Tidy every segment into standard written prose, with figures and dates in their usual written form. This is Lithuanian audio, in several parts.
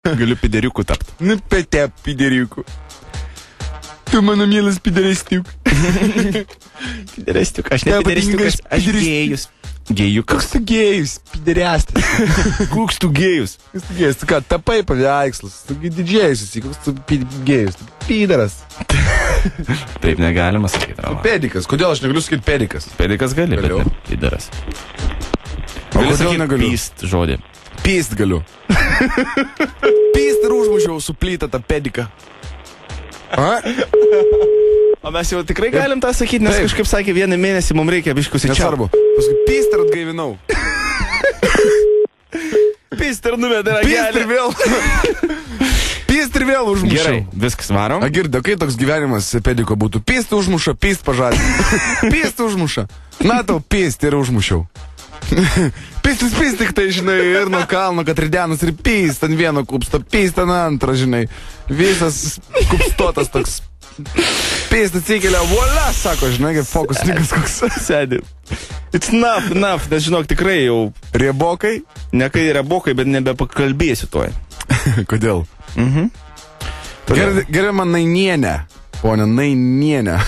Galiu pideriuku tapti. Nu, pete pideriuku. Tu mano mielas piderestiuk. Pideristiuk. Aš ne pideristiukas, aš gėjus. Gėjukas. Koks tu gėjus? Piderestas. Koks tu gėjus? Koks tu gėjus? Tu ką, tapai paveikslus. Tu didžiais esi. Koks tu gėjus? Tu pideras. Taip negalima sakyti. Pedikas. Kodėl aš negaliu sakyti pedikas? Pedikas gali, bet ne pideras. Gali sakyti pyst žodį. Pyst galiu. Pyst ir užmušiau su plyta tą pediką. O mes jau tikrai galim tą sakyti, nes kažkaip sakė, vieną mėnesį mums reikia biškus į čia. Nesvarbu. Paskui pyst ir atgaivinau. Pyst ir nuvedė ragelį. Pyst ir vėl. Pyst ir vėl užmušiau. Gerai, viskas varom. Girdi, kai toks gyvenimas pediko būtų. Pyst užmuša, pyst pažadina. Pyst užmuša. Na tau pyst ir užmušiau. Pistis tik tai, žinai, ir nuo kalno, kad ridenas ir pyst ant vieno kupsto, pyst ant antro, žinai. Visas kupstotas toks. Pyst atsikelia, voila, sako, žinai, kaip fokusnikas koks. Sėdi. It's enough, nes žinok, tikrai jau... Riebokai? Ne kai riebokai, bet nebepakalbėsiu toj. Kodėl? Gerai man Nainienė. Ponia Nainienė.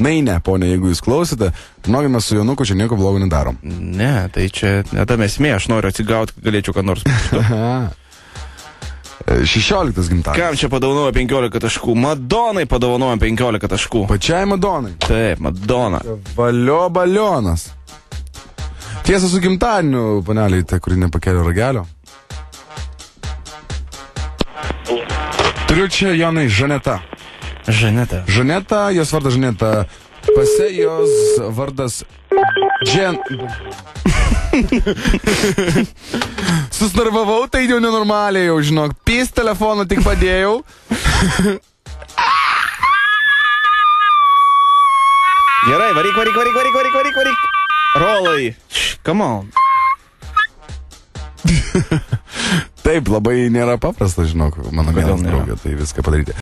Nainė, ponia, jeigu jūs klausite, žinokime, su Jonuku čia nieko blogo nedarom. Ne, tai čia netame esmė, aš noriu atsigauti, kad galėčiau ką nors. 16 gimtadienis. Kam čia padovanojo 15 taškų? Madonai padovanojo 15 taškų. Pačiai Madonai. Taip, Madona. Valio balionas. Tiesa su gimtadieniu, paneliai, tai kuri nepakėlė ragelio. Turiu čia, Jonai, Žaneta. Žaneta. Žaneta, jos vardas Žaneta. Pase jos vardas Susnervavau, tai jau nenormaliai jau, žinok. Pys telefoną tik padėjau. Gerai, varyk. Rolai. Come on. Taip, labai nėra paprasta, žinok, mano mielas draugė, tai viską padaryti.